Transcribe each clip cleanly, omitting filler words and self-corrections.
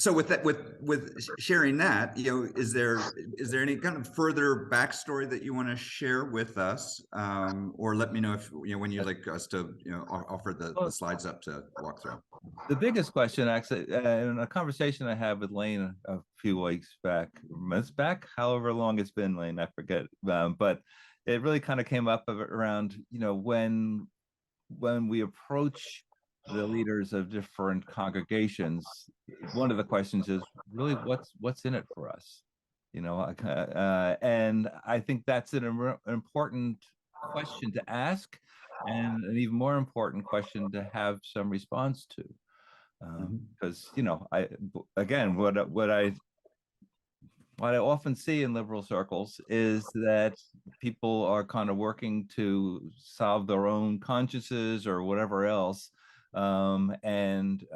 So with that, with sharing that, is there any kind of further backstory that you want to share with us, or let me know if when you'd like us to offer the slides up to walk through. The biggest question, actually, in a conversation I had with Lane a few weeks back, months back, however long it's been, Lane, I forget, but it really kind of came up around when we approach the leaders of different congregations, one of the questions is really what's in it for us, and I think that's an important question to ask, and an even more important question to have some response to, because I again what I often see in liberal circles is that people are kind of working to solve their own consciences or whatever else, and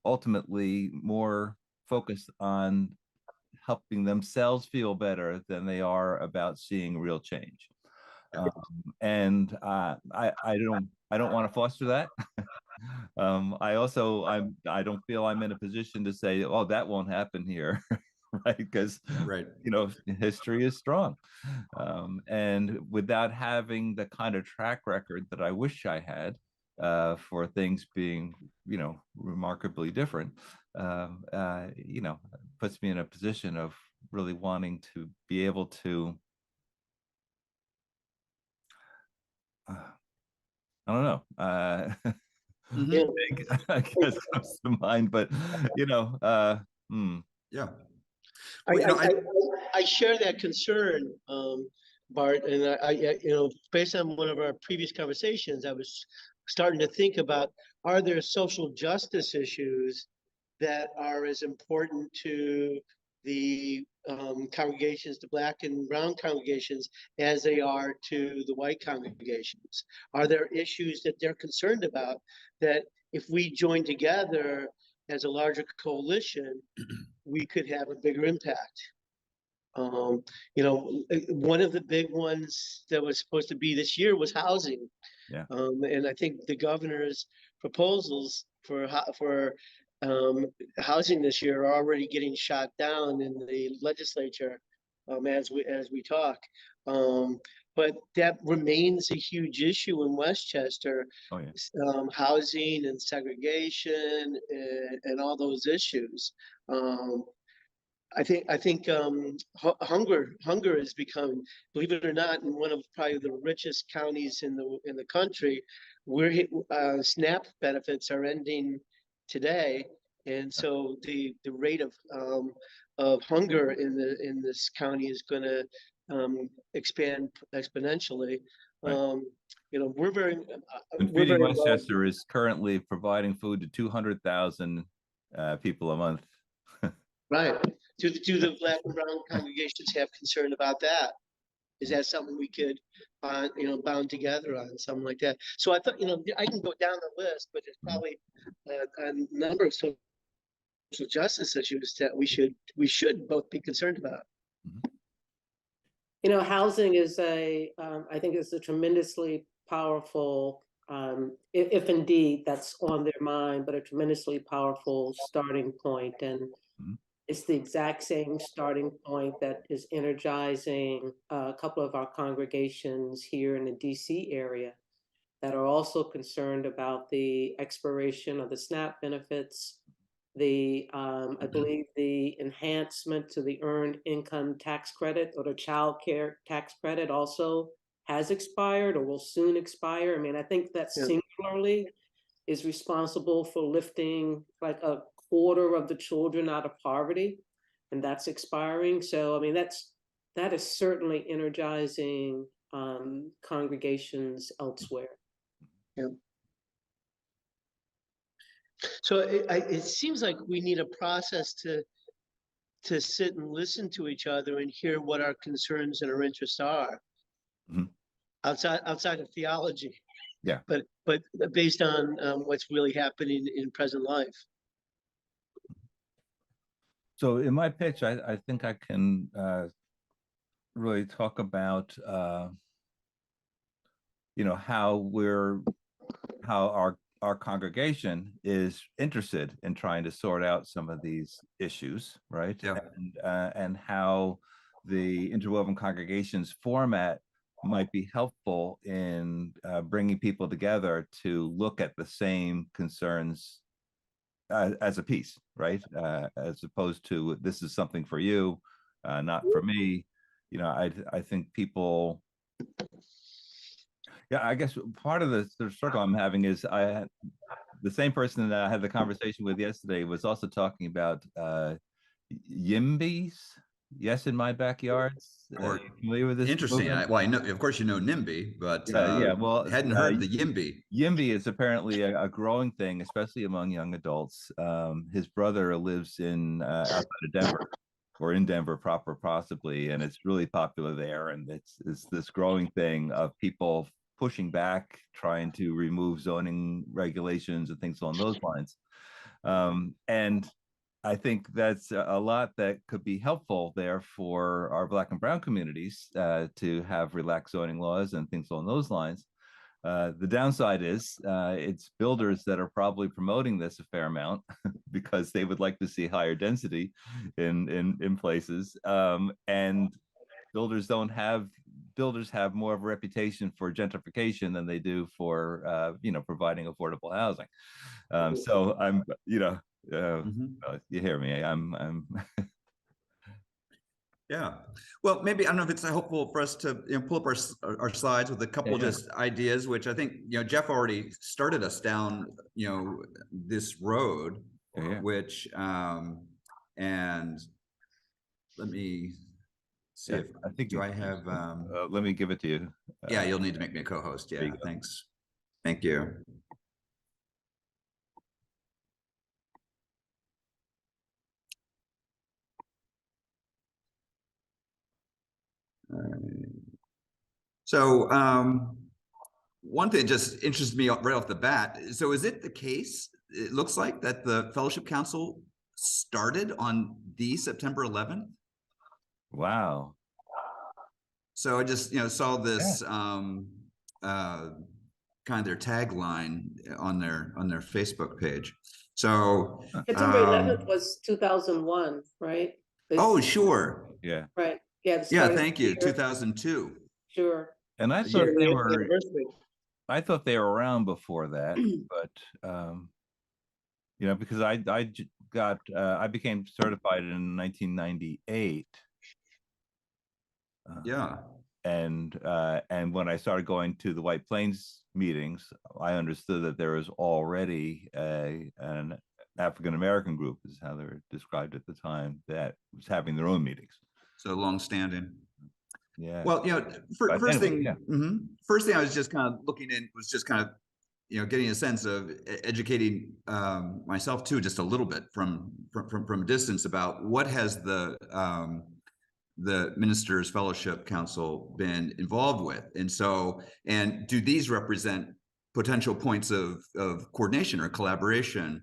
ultimately more focused on helping themselves feel better than they are about seeing real change. And I don't want to foster that. I don't feel I'm in a position to say, oh, that won't happen here. Right, because history is strong, and without having the kind of track record that I wish I had for things being remarkably different, puts me in a position of really wanting to be able to I don't know. I guess comes to mind, but yeah. I share that concern, Bart, and I based on one of our previous conversations, I was starting to think about, are there social justice issues that are as important to the congregations, the Black and brown congregations, as they are to the white congregations? Are there issues that they're concerned about that if we join together as a larger coalition, we could have a bigger impact? One of the big ones that was supposed to be this year was housing. Yeah. And I think the governor's proposals for housing this year are already getting shot down in the legislature as we talk. But that remains a huge issue in Westchester. Oh, yeah. Housing and segregation and all those issues. I think hunger has become, believe it or not, in one of probably the richest counties in the country, where SNAP benefits are ending today, and so the rate of hunger in this county is going to expand exponentially. Right. We're very Feeding Westchester is currently providing food to 200,000 people a month. Right. Do the Black and brown congregations have concern about that? Is that something we could, bound together on, something like that? So I thought, I can go down the list, but there's probably a number of social justice issues that we should both be concerned about. Housing is I think is a tremendously powerful, if indeed that's on their mind, but a tremendously powerful starting point. And it's the exact same starting point that is energizing a couple of our congregations here in the DC area that are also concerned about the expiration of the SNAP benefits, I believe the enhancement to the earned income tax credit, or the child care tax credit, also has expired or will soon expire. I mean, I think that singularly is responsible for lifting like a quarter of the children out of poverty, and that's expiring. So I mean, that is certainly energizing congregations elsewhere. Yeah. So it seems like we need a process to sit and listen to each other and hear what our concerns and our interests are, outside of theology. Yeah. But based on what's really happening in present life. So in my pitch, I think I can really talk about how our congregation is interested in trying to sort out some of these issues, right? Yeah. And how the Interwoven congregations format might be helpful in bringing people together to look at the same concerns as a piece, right? As opposed to this is something for you, not for me. You know, I think people. Yeah, I guess part of the struggle I'm having is the same person that I had the conversation with yesterday was also talking about YIMBYs. Yes, in my backyard. Or You familiar with this interesting. movement? Well, I know, of course, you know NIMBY, but Yeah. Well, hadn't heard the YIMBY. YIMBY is apparently a growing thing, especially among young adults. His brother lives in outside of Denver, or in Denver proper, possibly, and it's really popular there. And it's this growing thing of people pushing back, trying to remove zoning regulations and things along those lines. And I think that's a lot that could be helpful there for our Black and Brown communities to have relaxed zoning laws and things along those lines. The downside is it's builders that are probably promoting this a fair amount because they would like to see higher density in places. And builders have more of a reputation for gentrification than they do for providing affordable housing. So I'm you hear me. I'm Yeah. Well, maybe, I don't know if it's helpful for us to pull up our slides with a couple just ideas, which I think, Jeff already started us down, this road, which, and let me see if, I think do I have, let me give it to you. Yeah, you'll need to make me a co-host. Yeah, thanks. Thank you. So one thing just interests me right off the bat. So is it the case, it looks like, that the Fellowship Council started on the September 11th? Wow. So I just saw this kind of their tagline on their Facebook page. So September 11th was 2001, right? Oh, sure. Yeah. Right. Yeah. Yeah, thank you. 2002. Sure. And I thought they were. I thought they were around before that, but because I became certified in 1998. Yeah. And when I started going to the White Plains meetings, I understood that there was already an African American group, is how they were described at the time, that was having their own meetings. So long-standing. Yeah. Well, first thing I was just kind of looking in was just kind of getting a sense of educating myself too, just a little bit from a distance, about what has the Ministers Fellowship Council been involved with, and do these represent potential points of coordination or collaboration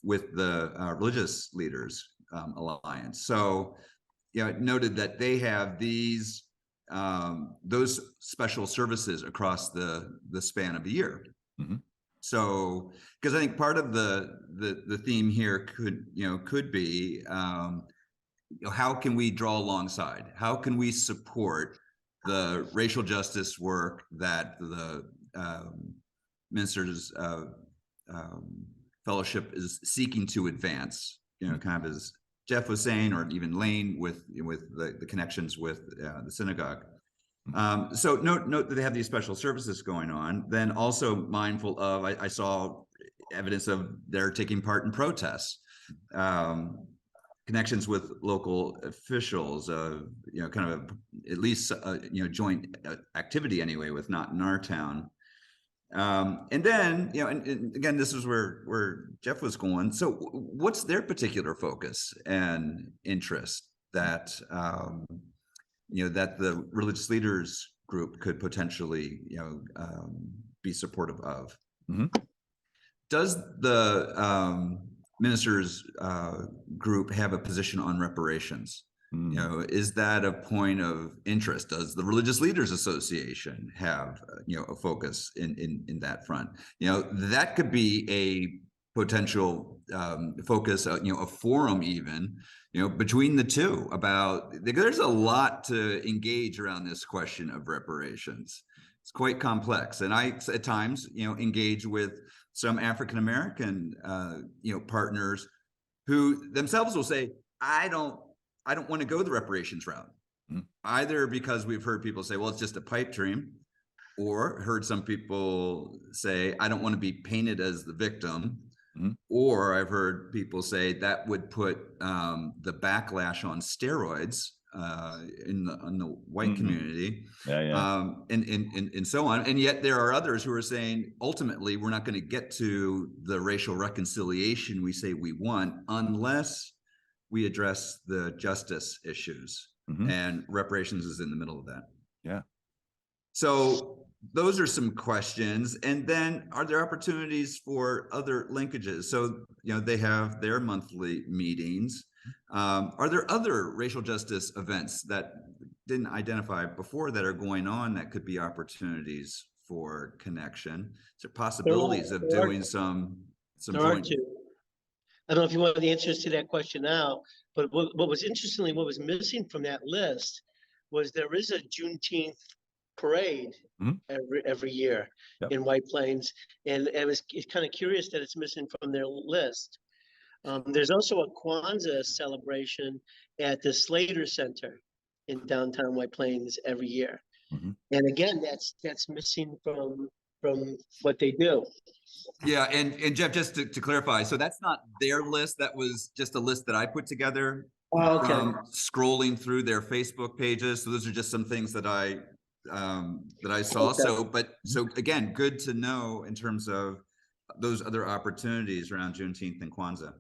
with the Religious Leaders Alliance? So, it noted that they have these those special services across the span of a year. So, because I think part of the theme here could be how can we draw alongside? How can we support the racial justice work that the Ministers Fellowship is seeking to advance? Kind of as Jeff was saying, or even Lane with the connections with the synagogue. So note that they have these special services going on. Then also mindful of, I saw evidence of they're taking part in protests. Connections with local officials, kind of at least joint activity anyway with Not in Our Town. And then, and again, this is where Jeff was going. So what's their particular focus and interest that, that the Religious Leaders Group could potentially, be supportive of? Does the Ministers Group have a position on reparations? You know, is that a point of interest? Does the Religious Leaders Association have, you know, a focus in that front? You know, that could be a potential focus, you know, a forum even, you know, between the two about, there's a lot to engage around this question of reparations. It's quite complex. And I, at times, you know, engage with some African-American, you know, partners who themselves will say, I don't want to go the reparations route, either because we've heard people say, well, it's just a pipe dream, or heard some people say, I don't want to be painted as the victim. Or I've heard people say that would put the backlash on steroids in the white community, and so on. And yet there are others who are saying, ultimately, we're not going to get to the racial reconciliation we say we want unless we address the justice issues, and reparations is in the middle of that. Yeah. So those are some questions. And then, are there opportunities for other linkages? So, you know, they have their monthly meetings. Are there other racial justice events that didn't identify before that are going on that could be opportunities for connection? Is there possibilities of doing some joint? I don't know if you want the answers to that question now, but what was interestingly, what was missing from that list was there is a Juneteenth parade every year in White Plains, and it's kind of curious that it's missing from their list. There's also a Kwanzaa celebration at the Slater Center in downtown White Plains every year, and again, that's missing from what they do. Yeah, and Jeff, just to clarify, so that's not their list. That was just a list that I put together from scrolling through their Facebook pages. So those are just some things that I saw. So again, good to know in terms of those other opportunities around Juneteenth and Kwanzaa.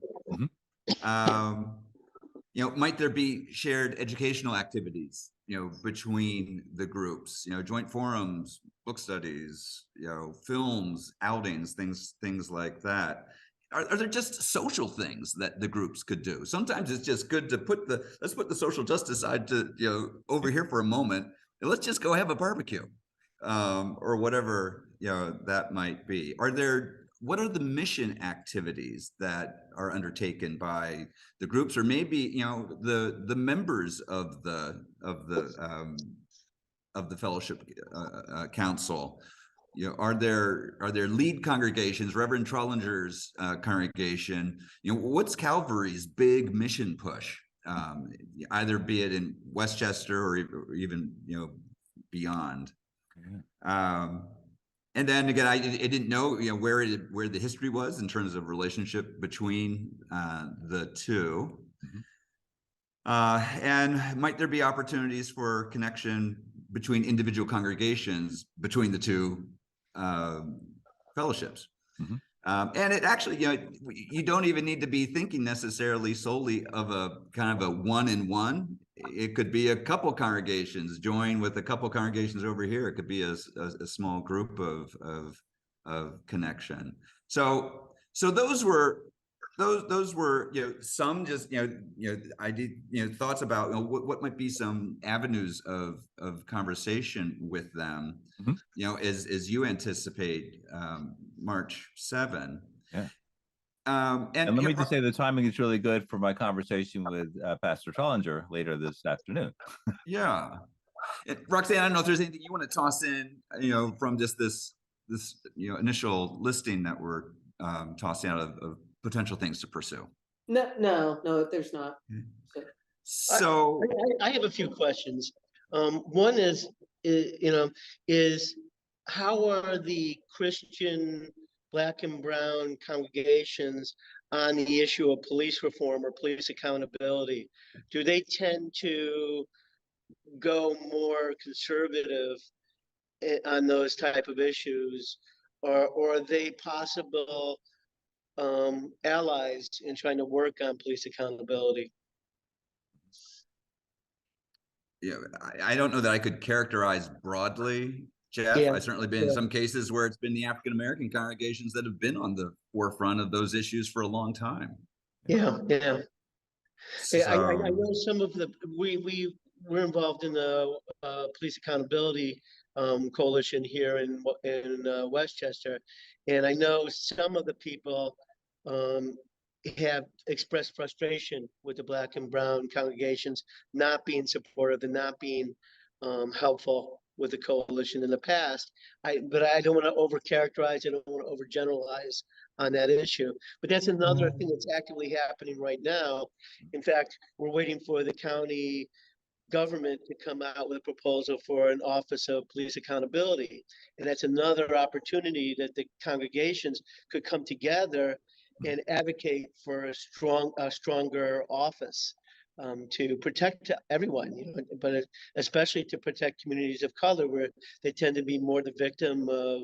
You know, might there be shared educational activities, you know, between the groups, you know, joint forums, book studies, you know, films, outings, things like that? Are there just social things that the groups could do? Sometimes it's just good to let's put the social justice side to, you know, over here for a moment, and let's just go have a barbecue, or whatever, you know, that might be. What are the mission activities that are undertaken by the groups, or maybe, you know, the members of the fellowship council? You know, are there lead congregations? Reverend Trollinger's congregation. You know, what's Calvary's big mission push? Either be it in Westchester or even, you know, beyond. And then again, I didn't know, you know, where the history was in terms of relationship between the two. And might there be opportunities for connection between individual congregations between the two fellowships? And it actually, you know, you don't even need to be thinking necessarily solely of a kind of a one-in-one. It could be a couple congregations join with a couple congregations over here. It could be a small group of connection. So those were, you know, some just, I did, you know, thoughts about, you know, what might be some avenues of conversation with them, you know, as you anticipate March 7. Yeah. And let me just say the timing is really good for my conversation with Pastor Trollinger later this afternoon. Yeah. And Roxanne, I don't know if there's anything you want to toss in, you know, from just this you know, initial listing that we're tossing out of potential things to pursue. No, there's not. So I have a few questions. One is how are the Christian Black and brown congregations on the issue of police reform or police accountability? Do they tend to go more conservative on those type of issues, or are they possible allies in trying to work on police accountability? Yeah, I don't know that I could characterize broadly, Jeff. I've certainly been in some cases where it's been the African-American congregations that have been on the forefront of those issues for a long time. Yeah. Yeah, I So, know some of the, we're involved in the police accountability coalition here in Westchester. And I know some of the people um, have expressed frustration with the Black and brown congregations not being supportive and not being helpful with the coalition in the past. But I don't want to overcharacterize, I don't want to overgeneralize on that issue. But that's another thing that's actively happening right now. In fact, we're waiting for the county government to come out with a proposal for an office of police accountability. And that's another opportunity that the congregations could come together and advocate for a stronger office to protect everyone, but especially to protect communities of color where they tend to be more the victim of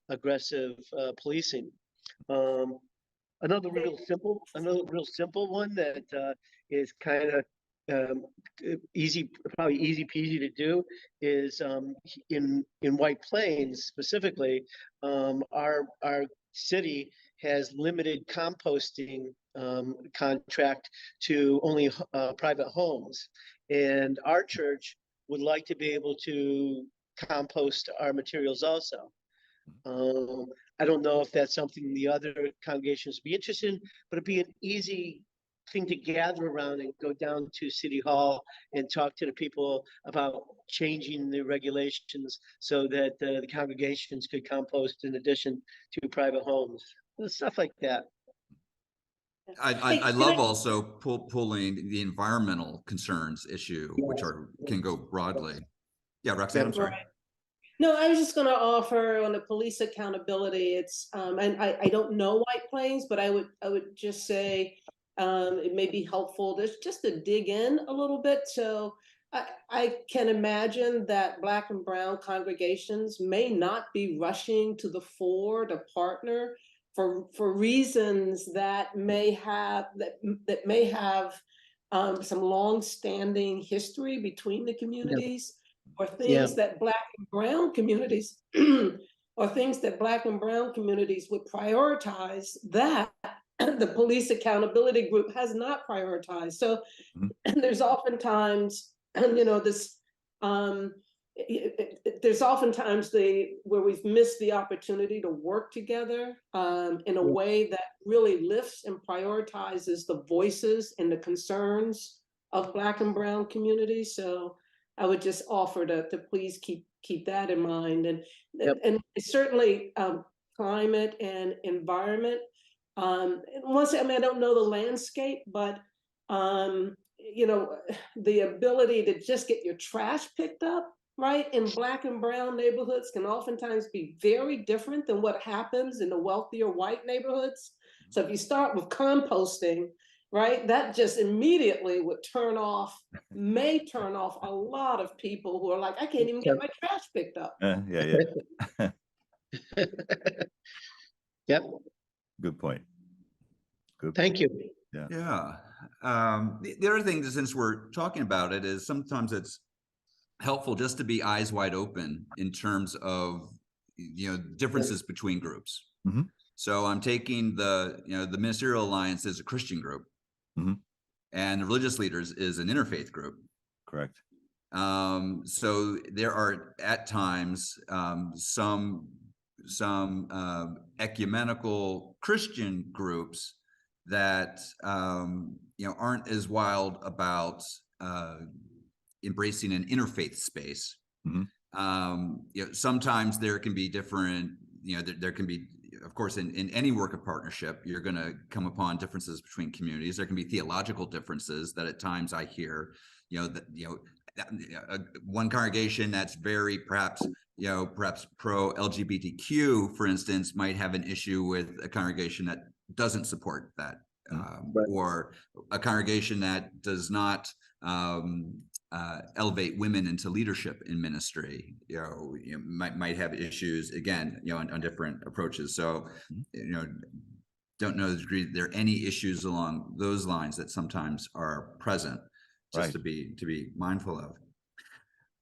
aggressive policing. Um, another real simple one that is kind of easy, probably easy peasy to do is in White Plains specifically, our city has limited composting contract to only private homes, and our church would like to be able to compost our materials also. I don't know if that's something the other congregations would be interested in, but it'd be an easy thing to gather around and go down to City Hall and talk to the people about changing the regulations so that the congregations could compost in addition to private homes. Stuff like that. I love also pulling the environmental concerns issue, which can go broadly. Yeah, Roxanne, I'm sorry. Right. No, I was just going to offer on the police accountability. It's and I don't know White Plains, but I would just say it may be helpful just to dig in a little bit. So I can imagine that Black and brown congregations may not be rushing to the fore to partner for reasons that may have some long-standing history between the communities. Or things that Black and brown communities or things that Black and brown communities would prioritize that the police accountability group has not prioritized. So there's oftentimes, this there's oftentimes where we've missed the opportunity to work together in a way that really lifts and prioritizes the voices and the concerns of Black and brown communities. So I would just offer to please keep that in mind, and certainly climate and environment. Once I don't know the landscape, but the ability to just get your trash picked up right in Black and brown neighborhoods can oftentimes be very different than what happens in the wealthier white neighborhoods. So if you start with composting, right, that just immediately would may turn off a lot of people who are like, I can't even get my trash picked up. Yeah. Yep. Good point. Thank you. Yeah. The other thing, since we're talking about it, is sometimes it's helpful just to be eyes wide open in terms of differences between groups. So I'm taking the Ministerial Alliance as a Christian group, and the Religious Leaders is an interfaith group. Correct. So there are at times some ecumenical Christian groups that aren't as wild about embracing an interfaith space. Sometimes there can be different, there can be, of course, in any work of partnership, you're going to come upon differences between communities. There can be theological differences that at times I hear, one congregation that's very perhaps pro LGBTQ, for instance, might have an issue with a congregation that doesn't support that, or a congregation that does not elevate women into leadership in ministry. Might have issues again, on different approaches. So, don't know the degree that there are any issues along those lines that sometimes are present, just to be mindful of.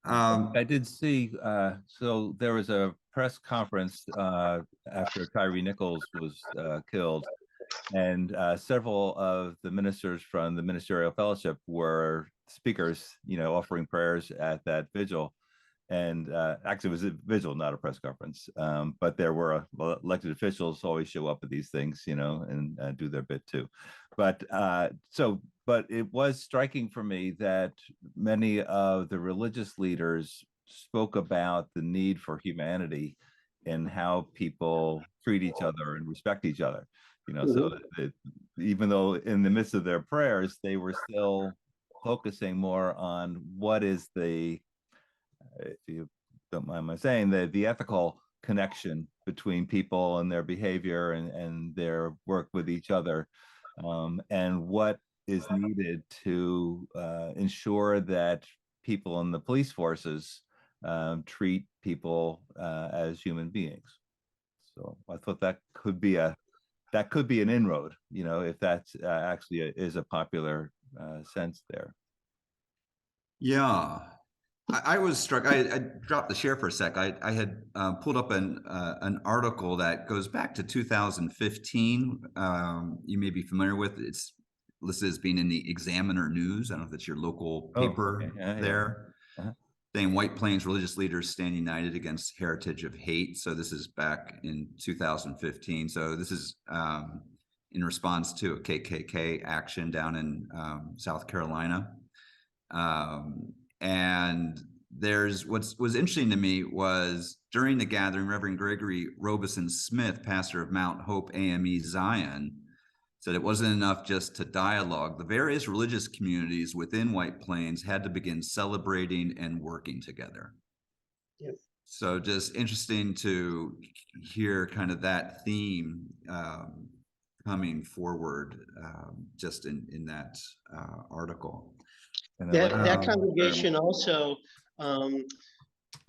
I did see, so there was a press conference after Tyree Nichols was killed, And several of the ministers from the ministerial fellowship were speakers, offering prayers at that vigil. And actually, it was a vigil, not a press conference. But there were elected officials always show up at these things, and do their bit too. But but it was striking for me that many of the religious leaders spoke about the need for humanity and how people treat each other and respect each other. So even though in the midst of their prayers, they were still focusing more on what is the, if you don't mind my saying, the ethical connection between people and their behavior and their work with each other, and what is needed to ensure that people in the police forces treat people as human beings. So I thought that could be an inroad, if that's actually is a popular sense there. Yeah. I was struck. I dropped the share for a sec. I had pulled up an article that goes back to 2015. You may be familiar with. It's listed as being in the Examiner News. I don't know if that's your local paper there. Yeah. Saying White Plains religious leaders stand united against heritage of hate. So this is back in 2015. So this is in response to a KKK action down in South Carolina. And there's what was interesting to me was during the gathering, Reverend Gregory Robeson Smith, pastor of Mount Hope AME Zion, said it wasn't enough just to dialogue. The various religious communities within White Plains had to begin celebrating and working together. Yes. So just interesting to hear kind of that theme coming forward just in that article. That congregation also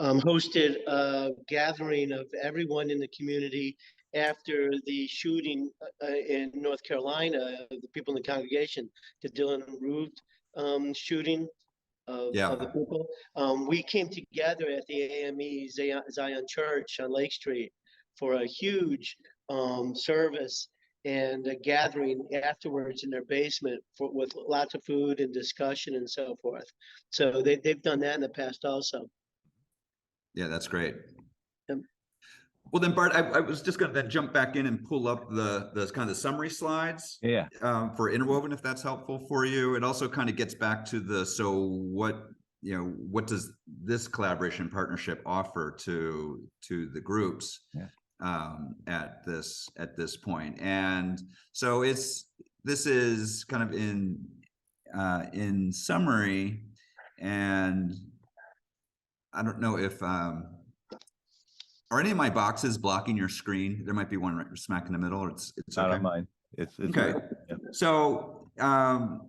hosted a gathering of everyone in the community after the shooting in North Carolina, the people in the congregation, the Dylan Root shooting of the people. We came together at the AME Zion Church on Lake Street for a huge service and a gathering afterwards in their basement with lots of food and discussion and so forth. So they've done that in the past also. Yeah, that's great. Yep. Well, then, Bart, I was just going to then jump back in and pull up the kind of the summary slides for Interwoven, if that's helpful for you. It also kind of gets back to what does this collaboration partnership offer to the groups at this point. And so this is kind of in summary, and I don't know if are any of my boxes blocking your screen? There might be one right smack in the middle. It's not okay. on mine. It's okay. So Bart,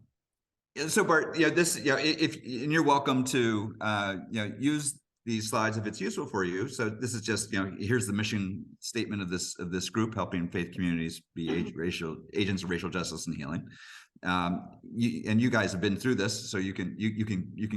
if and you're welcome to use these slides if it's useful for you. So this is just here's the mission statement of this group, helping faith communities be agents of racial justice and healing. And you guys have been through this, so you can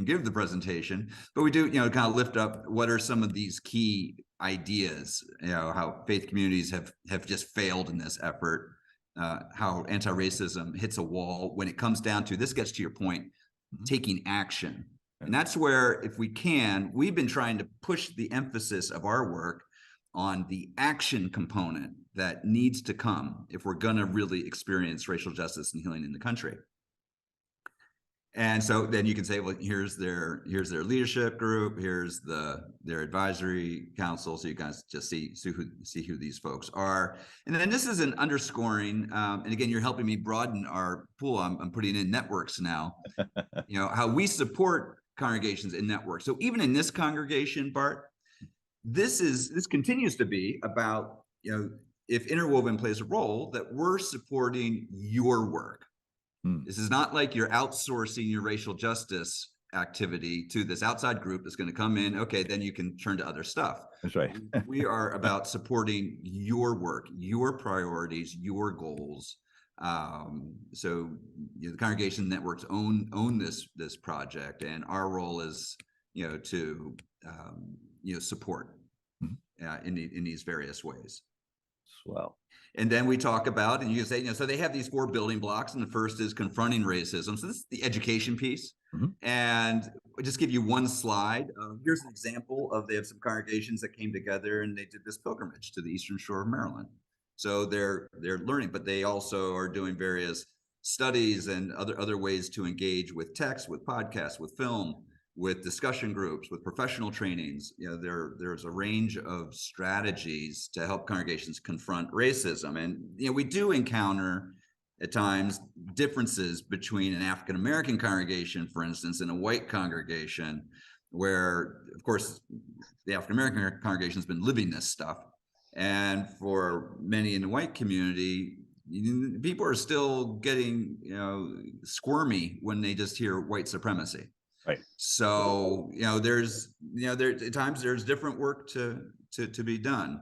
give the presentation, but we do kind of lift up what are some of these key ideas, how faith communities have just failed in this effort, how anti-racism hits a wall when it comes down to, this gets to your point, taking action. And that's where, if we can, we've been trying to push the emphasis of our work on the action component that needs to come if we're going to really experience racial justice and healing in the country. And so then you can say, well, here's their leadership group, here's their advisory council, so you guys just see who these folks are. And then this is an underscoring, and again, you're helping me broaden our pool. I'm putting in networks now. How we support congregations in networks. So even in this congregation, Bart, this continues to be about, if Interwoven plays a role, that we're supporting your work. This is not like you're outsourcing your racial justice activity to this outside group that's going to come in. Okay, then you can turn to other stuff. That's right. We are about supporting your work, your priorities, your goals. So the congregation networks own this project, and our role is to support in these various ways. Swell. And then we talk about, and you say, so they have these 4 building blocks, and the first is confronting racism. So this is the education piece. And I'll just give you one slide. Here's an example of, they have some congregations that came together and they did this pilgrimage to the Eastern Shore of Maryland. So they're learning, but they also are doing various studies and other ways to engage with text, with podcasts, with film, with discussion groups, with professional trainings. There's a range of strategies to help congregations confront racism. And we do encounter at times differences between an African American congregation, for instance, and a white congregation, where, of course, the African American congregation has been living this stuff. And for many in the white community, people are still getting squirmy when they just hear white supremacy. Right. So there's there at times there's different work to be done.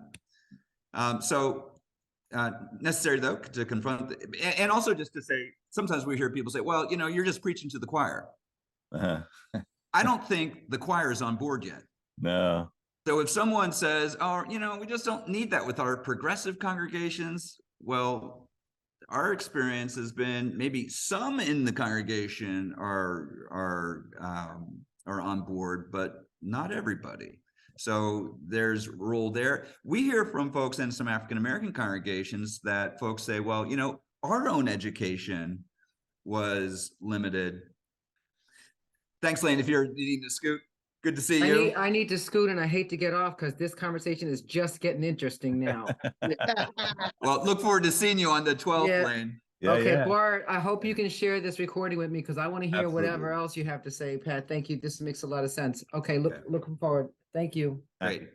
Necessary though to confront and also just to say, sometimes we hear people say, well, you're just preaching to the choir. I don't think the choir is on board yet. No. So if someone says, oh, we just don't need that with our progressive congregations, well, our experience has been maybe some in the congregation are on board, but not everybody. So there's a role there. We hear from folks in some African American congregations that folks say, well, our own education was limited. Thanks, Lane, if you're needing to scoot. Good to see you. I need to scoot, and I hate to get off because this conversation is just getting interesting now. Well, look forward to seeing you on the 12th, Yeah. Lane. Yeah, Okay, yeah. Bart, I hope you can share this recording with me because I want to hear whatever Absolutely. else you have to say, Pat. Thank you. This makes a lot of sense. Okay, Okay. looking forward. Thank you. Great.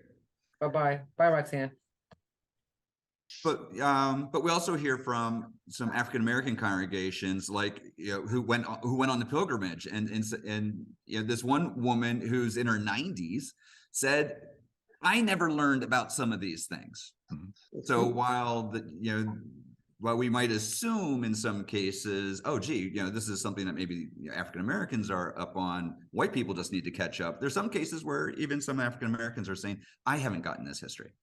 Bye-bye. Bye, Roxanne. But we also hear from some African American congregations, like who went on the pilgrimage, and this one woman who's in her 90s said, "I never learned about some of these things." So while we might assume in some cases, oh gee, this is something that maybe African Americans are up on, white people just need to catch up. There's some cases where even some African Americans are saying, I haven't gotten this history.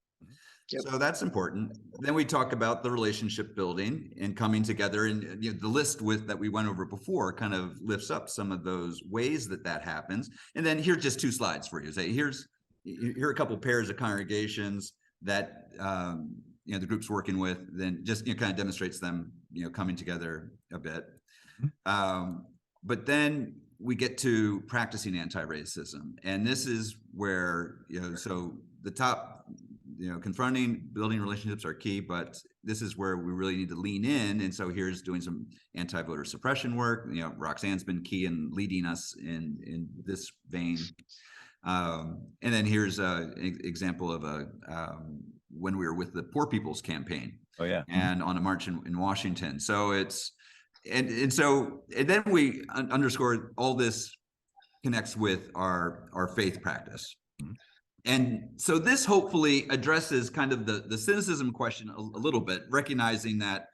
Yep. So that's important. Then we talk about the relationship building and coming together, and the list that we went over before kind of lifts up some of those ways that happens. And then here's just 2 slides for you. Say here are a couple pairs of congregations that the group's working with. Then just kind of demonstrates them coming together a bit. But then we get to practicing anti-racism, and this is where so the top. Confronting, building relationships are key, but this is where we really need to lean in. And so here's doing some anti-voter suppression work. Roxanne's been key in leading us in this vein. And then here's an example of when we were with the Poor People's Campaign. Oh yeah. And on a march in Washington. So it's and then we underscore all this connects with our faith practice. And so this hopefully addresses kind of the cynicism question a little bit, recognizing that,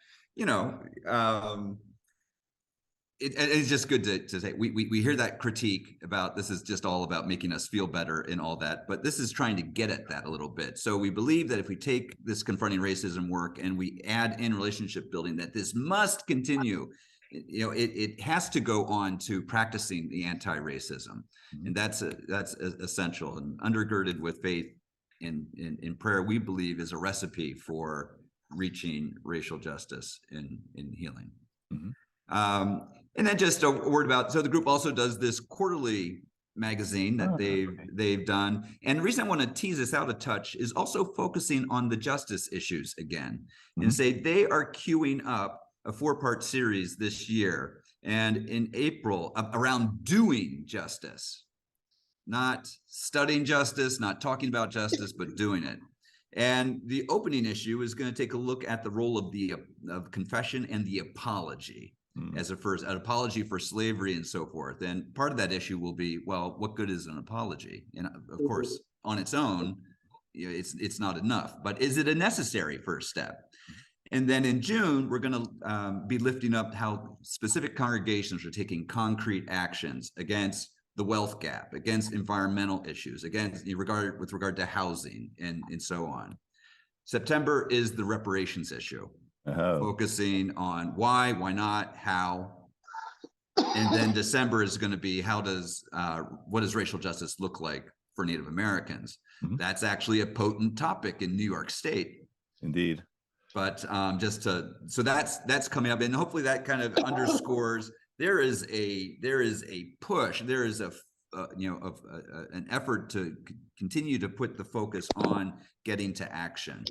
it's just good to say, we hear that critique about this is just all about making us feel better and all that, but this is trying to get at that a little bit. So we believe that if we take this confronting racism work and we add in relationship building, that this must continue. It has to go on to practicing the anti-racism. And that's essential, and undergirded with faith in prayer, we believe is a recipe for reaching racial justice in healing. And then just a word about, so the group also does this quarterly magazine that they've done. And the reason I want to tease this out a touch is also focusing on the justice issues again, and say they are queuing up a 4-part series this year, and in April around doing justice, not studying justice, not talking about justice, but doing it. And the opening issue is going to take a look at the role of confession and the apology as an apology for slavery and so forth. And part of that issue will be, well, what good is an apology? And of course, on its own, it's not enough, but is it a necessary first step? And then in June, we're going to be lifting up how specific congregations are taking concrete actions against the wealth gap, against environmental issues, with regard to housing and so on. September is the reparations issue, focusing on why not, how. And then December is going to be what does racial justice look like for Native Americans? That's actually a potent topic in New York State. Indeed. But so that's coming up, and hopefully that kind of underscores there is a push, there is an effort to continue to put the focus on getting to action.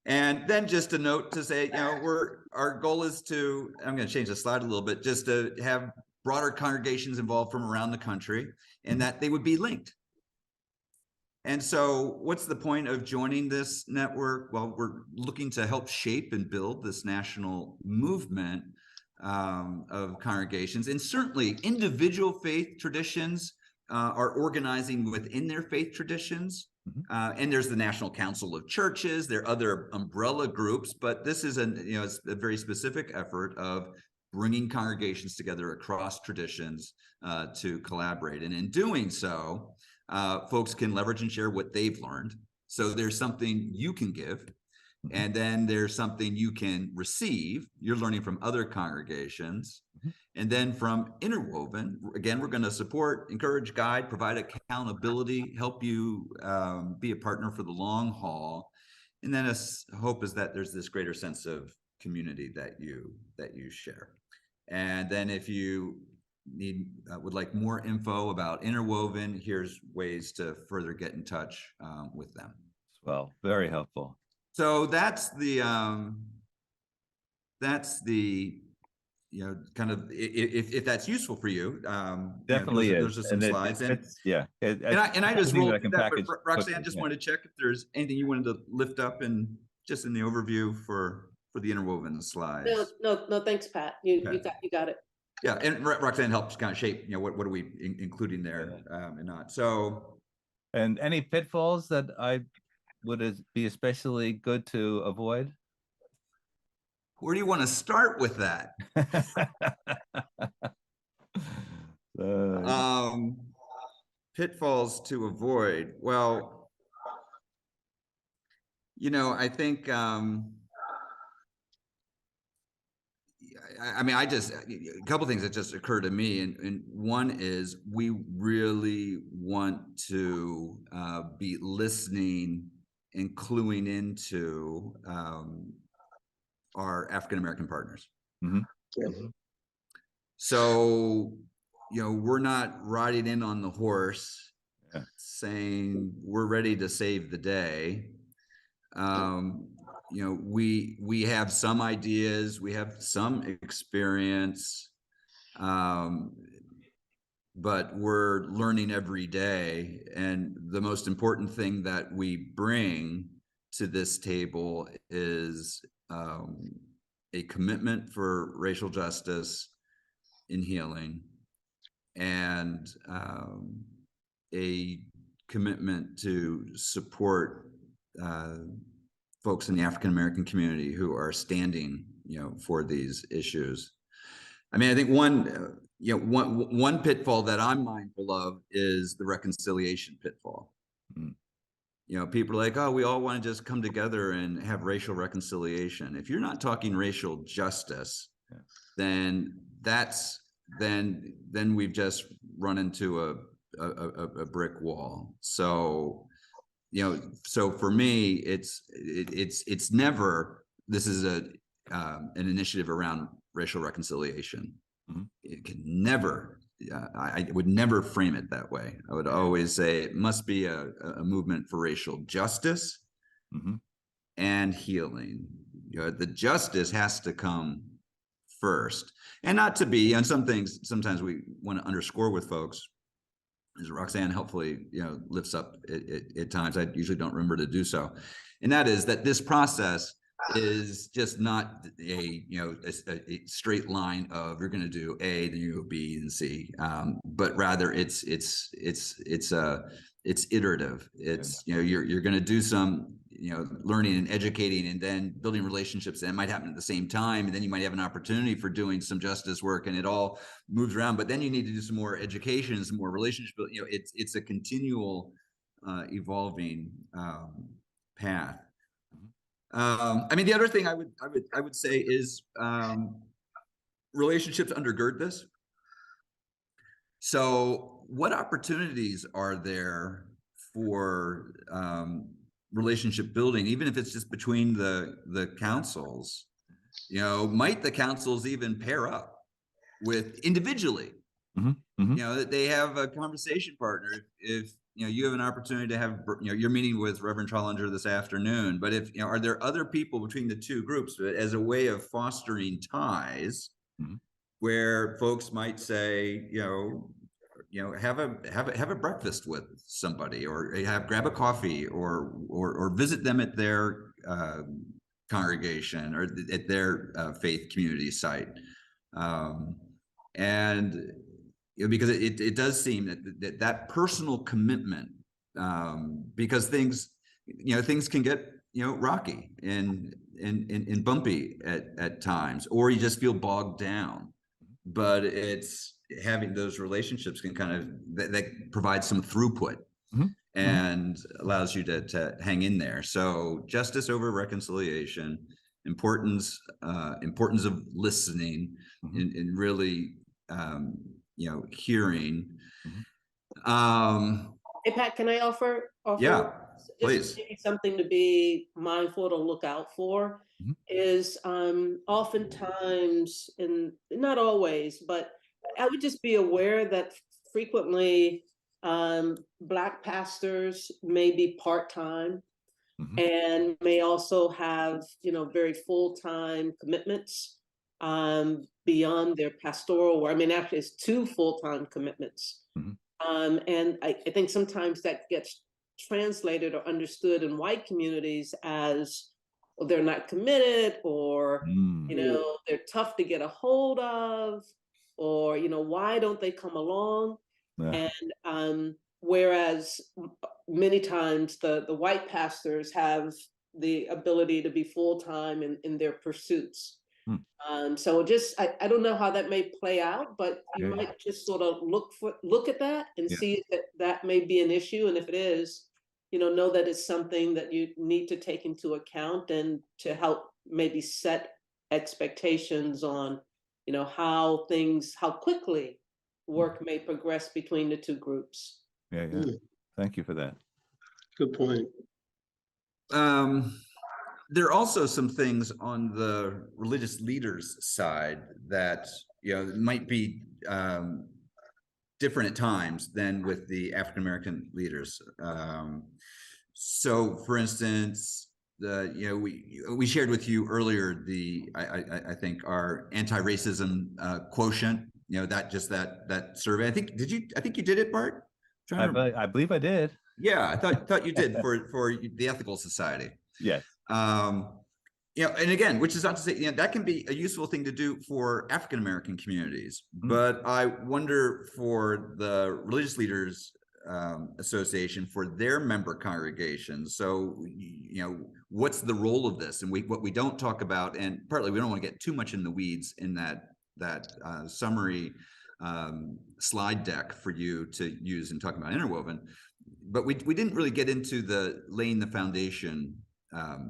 And then just a note to say, our goal is to, I'm going to change the slide a little bit, just to have broader congregations involved from around the country, and that they would be linked. And so what's the point of joining this network? Well, we're looking to help shape and build this national movement of congregations, and certainly individual faith traditions are organizing within their faith traditions. And there's the National Council of Churches, there are other umbrella groups, but this is it's a very specific effort of bringing congregations together across traditions to collaborate. And in doing so, folks can leverage and share what they've learned. So there's something you can give, and then there's something you can receive. You're learning from other congregations. And then from Interwoven, again, we're going to support, encourage, guide, provide accountability, help you be a partner for the long haul. And then hope is that there's this greater sense of community that you share. And then if you would like more info about Interwoven, here's ways to further get in touch with them. Well, very helpful. So that's the kind of, if that's useful for you. Definitely those are some slides. And I just rolled through that, but Roxanne, just wanted to check if there's anything you wanted to lift up and just in the overview for the Interwoven slides. No, thanks, Pat. You got it. Yeah, and Roxanne helps kind of shape, what are we including there and not. So, and any pitfalls that I would be especially good to avoid? Where do you want to start with that? Pitfalls to avoid. Well, I think a couple things that just occurred to me, and one is we really want to be listening and cluing into our African-American partners. So, we're not riding in on the horse saying we're ready to save the day. We have some ideas, we have some experience, but we're learning every day. And the most important thing that we bring to this table is a commitment for racial justice in healing, and a commitment to support folks in the African-American community who are standing, for these issues. I mean, I think one pitfall that I'm mindful of is the reconciliation pitfall. People are like, oh, we all want to just come together and have racial reconciliation. If you're not talking racial justice, then we've just run into a brick wall. So, so for me, it's never, this is an initiative around racial reconciliation. It can never, I would never frame it that way. I would always say it must be a movement for racial justice and healing. The justice has to come first, and not to be, and some things sometimes we want to underscore with folks, as Roxanne helpfully lifts up at times. I usually don't remember to do so, and that is that this process is just not a straight line of you're going to do A, then you go B and C, but rather it's iterative. It's you're going to do some learning and educating, and then building relationships that might happen at the same time, and then you might have an opportunity for doing some justice work, and it all moves around. But then you need to do some more education, some more relationship. It's a continual evolving path. I mean, the other thing I would say is relationships undergird this. So what opportunities are there for relationship building, even if it's just between the councils? You know, might the councils even pair up with individually? You know, that they have a conversation partner. If you know, you have an opportunity to have, you know, you're meeting with Reverend Trollinger this afternoon, but if, you know, are there other people between the two groups as a way of fostering ties where folks might say, you know, have a breakfast with somebody, or grab a coffee, or visit them at their congregation or at their faith community site, and you know, because it does seem that personal commitment, because things, you know, things can get, you know, rocky and bumpy at times, or you just feel bogged down. But it's having those relationships can kind of that provides some throughput and allows you to hang in there. So justice over reconciliation, importance of listening, and really you know, hearing. Hey, Pat, can I offer? Yeah, please. Maybe something to be mindful to look out for is oftentimes, and not always, but I would just be aware that frequently Black pastors may be part-time and may also have, you know, very full-time commitments beyond their pastoral work. I mean, actually, it's 2 full-time commitments. And I think sometimes that gets translated or understood in white communities as, well, they're not committed, or, you know, they're tough to get a hold of, or, you know, why don't they come along? And whereas many times the white pastors have the ability to be full-time in their pursuits. So just, I don't know how that may play out, but you might just sort of look at that and see that that may be an issue. And if it is, you know that it's something that you need to take into account, and to help maybe set expectations on, you know, how quickly work may progress between the 2 groups. Thank you for that. Good point. There are also some things on the religious leaders' side that, you know, might be different at times than with the African American leaders. So, for instance, you know, we shared with you earlier I think our anti-racism quotient. You know, that survey. I think you did it, Bart? I believe I did. Yeah, I thought you did for the Ethical Society. Yes. You know, and again, which is not to say, you know, that can be a useful thing to do for African American communities, but I wonder for the Religious Leaders Association, for their member congregations. So, you know, what's the role of this? And what we don't talk about, and partly we don't want to get too much in the weeds in that summary slide deck for you to use in talking about Interwoven, but we didn't really get into the laying the foundation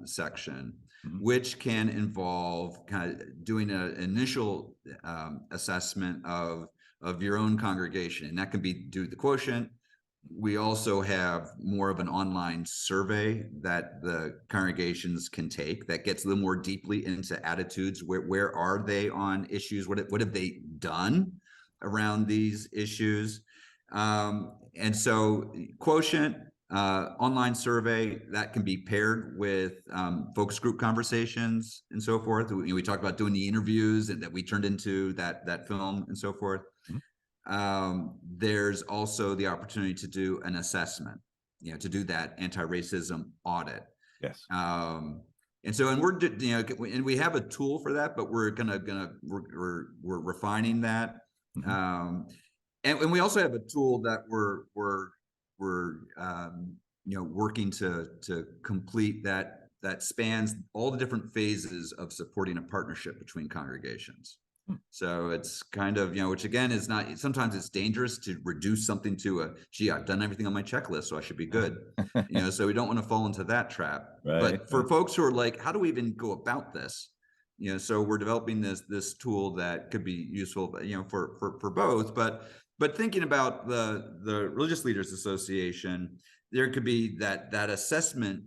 section, which can involve kind of doing an initial assessment of your own congregation, and that can be do the quotient. We also have more of an online survey that the congregations can take that gets a little more deeply into attitudes. Where are they on issues? What have they done around these issues? And so quotient, online survey, that can be paired with focus group conversations and so forth. We talked about doing the interviews that we turned into that film and so forth. There's also the opportunity to do an assessment, you know, to do that anti-racism audit. Yes. And so, and we're, you know, and we have a tool for that, but we're we're refining that. And we also have a tool that we're you know, working to complete that spans all the different phases of supporting a partnership between congregations. So it's kind of, which again is not, sometimes it's dangerous to reduce something to gee, I've done everything on my checklist, so I should be good. So we don't want to fall into that trap. Right, but for folks who are like, how do we even go about this? So we're developing this tool that could be useful, for both, but thinking about the Religious Leaders Association, there could be that assessment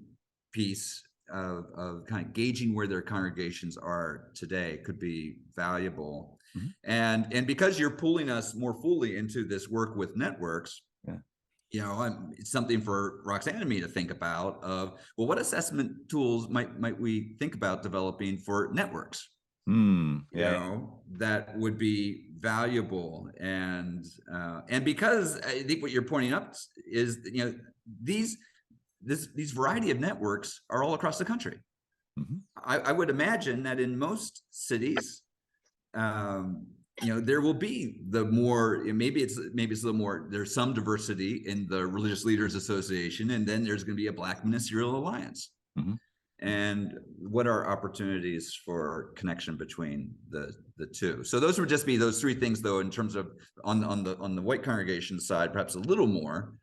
piece of kind of gauging where their congregations are today could be valuable. And because you're pulling us more fully into this work with networks, it's something for Roxanne and me to think about of, well, what assessment tools might we think about developing for networks? That would be valuable. And because I think what you're pointing up is, these variety of networks are all across the country. I would imagine that in most cities, there will be maybe it's a little more, there's some diversity in the Religious Leaders Association, and then there's going to be a Black Ministerial Alliance. And what are opportunities for connection between the two? So those would just be those three things, though, in terms of on the white congregation side, perhaps a little more,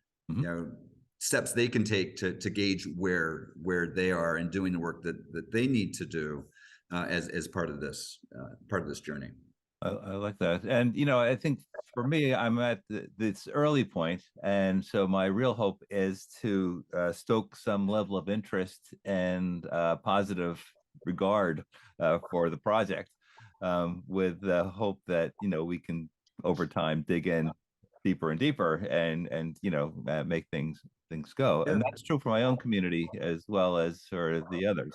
steps they can take to gauge where they are and doing the work that they need to do as part of this journey. I like that. And, I think for me, I'm at this early point. And so my real hope is to stoke some level of interest and positive regard for the project, with the hope that, we can over time dig in deeper and deeper and make things go. And that's true for my own community as well as for the others.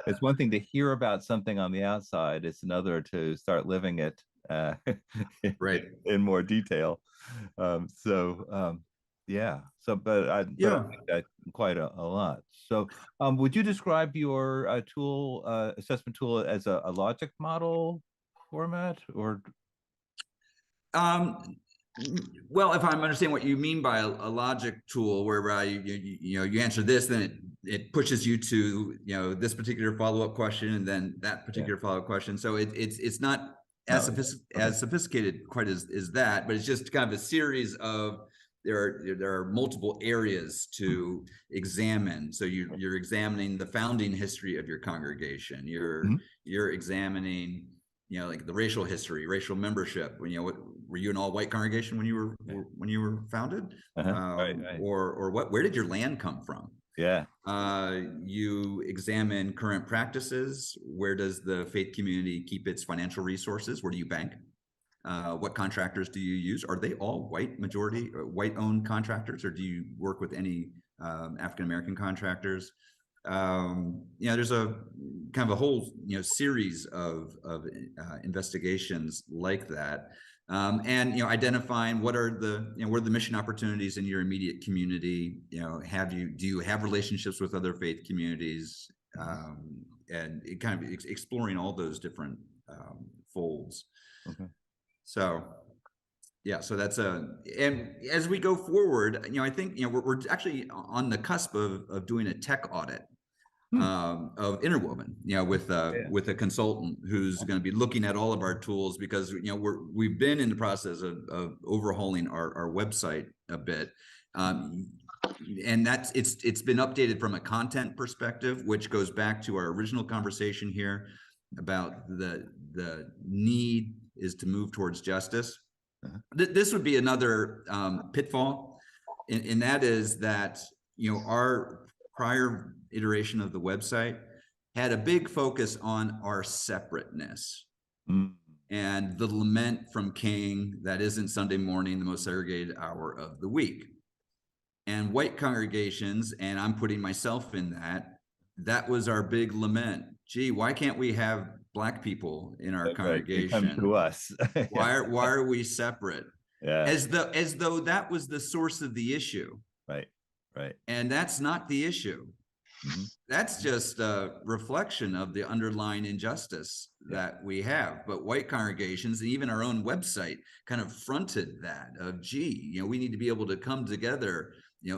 It's one thing to hear about something on the outside. It's another to start living it right in more detail. But I like that quite a lot. So would you describe your assessment tool as a logic model format, or? Well, if I'm understanding what you mean by a logic tool, whereby you answer this, then it pushes you to this particular follow-up question, and then that particular follow-up question. So it's not as sophisticated quite as that, but it's just kind of a series of there are multiple areas to examine. So you're examining the founding history of your congregation. You're examining like the racial history, racial membership. Were you an all-white congregation when you were founded? Right. Or where did your land come from? You examine current practices. Where does the faith community keep its financial resources? Where do you bank? What contractors do you use? Are they all white-owned contractors, or do you work with any African-American contractors? There's a kind of a whole series of investigations like that, and identifying what are the mission opportunities in your immediate community. Do you have relationships with other faith communities, and it kind of exploring all those different folds. So that's and as we go forward, I think we're actually on the cusp of doing a tech audit of Interwoven, with a consultant who's going to be looking at all of our tools, because we've been in the process of overhauling our website a bit, and it's been updated from a content perspective, which goes back to our original conversation here about the need is to move towards justice. This would be another pitfall, and that is that our prior iteration of the website had a big focus on our separateness and the lament from King that isn't Sunday morning the most segregated hour of the week. And white congregations, and I'm putting myself in that was our big lament. Gee, why can't we have Black people in our congregation? Come to us. Why are we separate? As though that was the source of the issue. Right. And that's not the issue. That's just a reflection of the underlying injustice that we have. But white congregations, and even our own website, kind of fronted that of, gee, we need to be able to come together,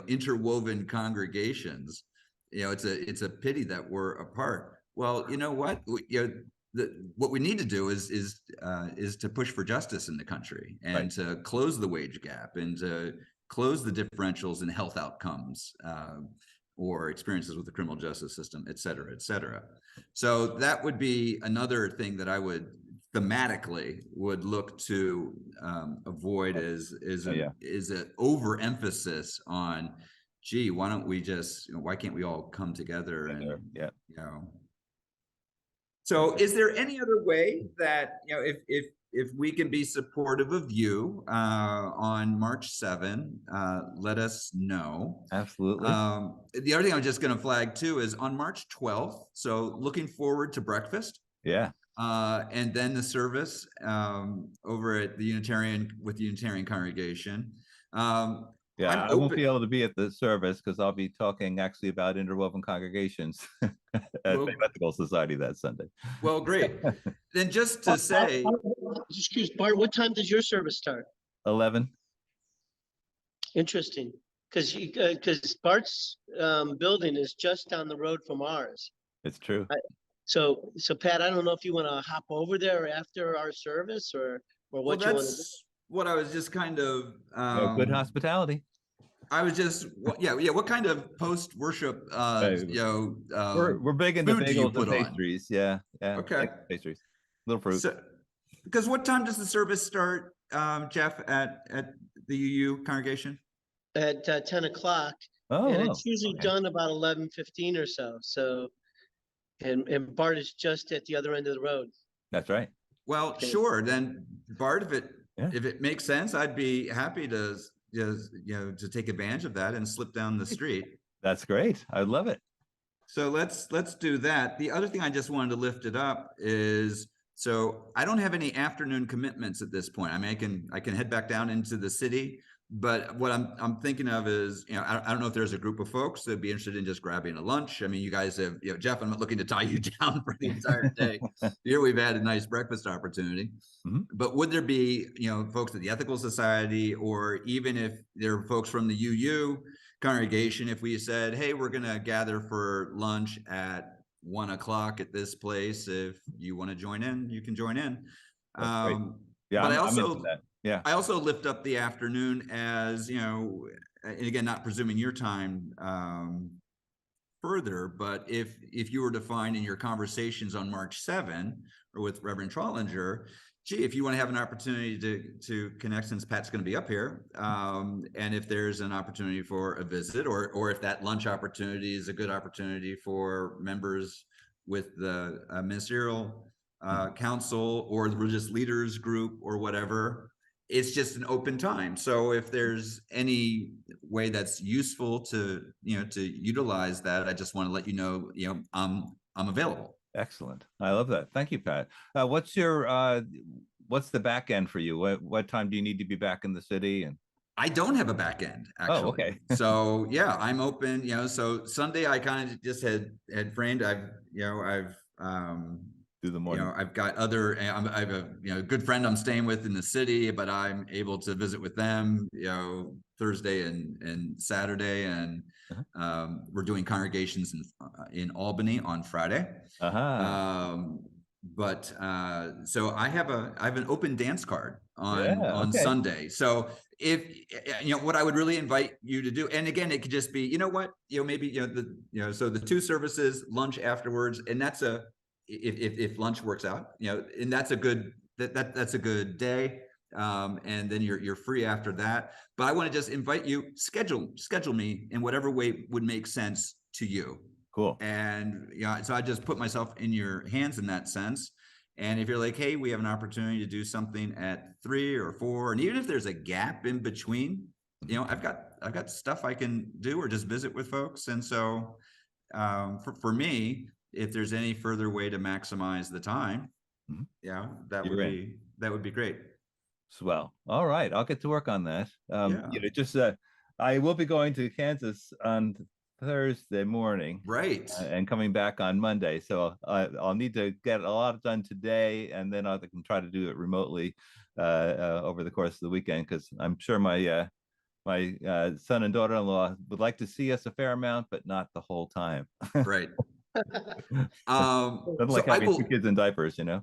interwoven congregations. It's a pity that we're apart. Well, you know what? The what we need to do is to push for justice in the country and Right. to close the wage gap and to close the differentials in health outcomes or experiences with the criminal justice system, et cetera, et cetera. So that would be another thing that I would thematically would look to avoid is an overemphasis on, gee, why don't we just, why can't we all come together and, Yeah. you know. So is there any other way that, you know, if we can be supportive of you on March 7, let us know. Absolutely. The other thing I'm just going to flag too is on March 12th. So looking forward to breakfast. Yeah. And then the service over at the Unitarian with the Unitarian congregation. Yeah, I won't be able to be at the service because I'll be talking actually about interwoven congregations at the Ethical Society that Sunday. Well, great. Then just to say, excuse Bart, what time does your service start? 11. Interesting, because Bart's building is just down the road from ours. It's true. So Pat, I don't know if you want to hop over there after our service or what you want to do. What I was just kind of Good hospitality. I was just what kind of post worship we're big into bagels and pastries. Yeah. Okay. Pastries, little fruit. So, because what time does the service start, Jeff, at the UU congregation? At 10 o'clock. Oh, and it's usually done about 11:15 or so. So and Bart is just at the other end of the road. That's right. Well, sure. Then Bart, if it makes sense, I'd be happy to to take advantage of that and slip down the street. That's great. I love it. So let's do that. The other thing I just wanted to lift it up is, so I don't have any afternoon commitments at this point. I mean, I can head back down into the city, but what I'm thinking of is, I don't know if there's a group of folks that'd be interested in just grabbing a lunch. I mean, you guys have, Jeff, I'm not looking to tie you down for the entire day. Here we've had a nice breakfast opportunity, but would there be, folks at the Ethical Society, or even if there are folks from the UU congregation, if we said, hey, we're going to gather for lunch at 1 o'clock at this place, if you want to join in, you can join in. Yeah, but I also lift up the afternoon as, and again, not presuming your time further, but if you were to find in your conversations on March 7 or with Reverend Trollinger, gee, if you want to have an opportunity to connect, since Pat's going to be up here, and if there's an opportunity for a visit, or if that lunch opportunity is a good opportunity for members with the ministerial council or the religious leaders group or whatever, it's just an open time. So if there's any way that's useful to utilize that, I just want to let you know, I'm available. Excellent. I love that. Thank you, Pat. What's the back end for you? What time do you need to be back in the city? And I don't have a back end, actually. Oh, okay. So yeah, I'm open. So Sunday I kind of just had framed. I've do the morning. I've got I have a good friend I'm staying with in the city, but I'm able to visit with them, Thursday and Saturday, and we're doing congregations in Albany on Friday. But so I have an open dance card on Sunday. So if what I would really invite you to do, and again, it could just be, maybe so the 2 services, lunch afterwards, and that's if lunch works out, and that's a good that's a good day. And then you're free after that. But I want to just invite you, schedule me in whatever way would make sense to you. Cool. And so I just put myself in your hands in that sense. And if you're like, hey, we have an opportunity to do something at 3 or 4, and even if there's a gap in between, I've got stuff I can do or just visit with folks. And so for me, if there's any further way to maximize the time, that would be great. Swell. All right, I'll get to work on that. I will be going to Kansas on Thursday morning, right, and coming back on Monday. So I'll need to get a lot done today, and then I can try to do it remotely over the course of the weekend, because I'm sure my son and daughter-in-law would like to see us a fair amount, but not the whole time. Right. Nothing So like having two kids in diapers, you know?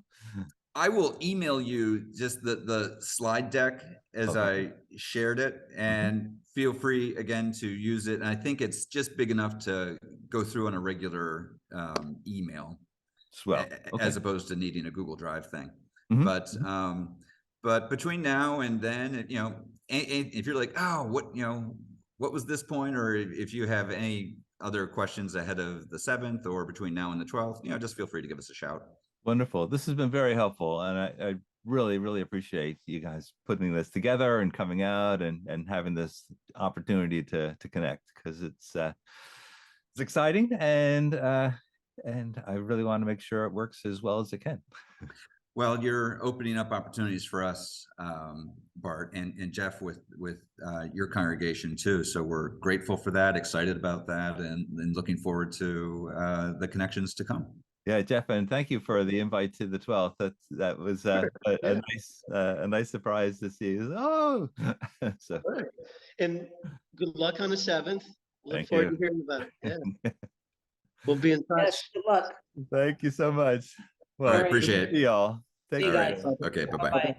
I will email you just the slide deck as Okay. I shared it, and feel free again to use it. And I think it's just big enough to go through on a regular email, Swell. Okay. as opposed to needing a Google Drive thing. Mhm. But between now and then, you know, if you're like, oh, what was this point, or if you have any other questions ahead of the 7th or between now and the 12th, you know, just feel free to give us a shout. Wonderful. This has been very helpful, and I really, really appreciate you guys putting this together and coming out and having this opportunity to connect, because it's exciting, and I really want to make sure it works as well as it can. Well, you're opening up opportunities for us, Bart and Jeff, with your congregation too. So we're grateful for that, excited about that, and looking forward to the connections to come. Yeah, Jeff, and thank you for the invite to the 12th. That was a nice surprise to see. Oh, so Right. And good luck on the 7th. Look Thank forward you. to hearing about it. Yeah. We'll be in touch. Yes, good luck. thank you so much. Well, All right, appreciate it. see y'all. Take All care. right. Okay, bye-bye. Bye.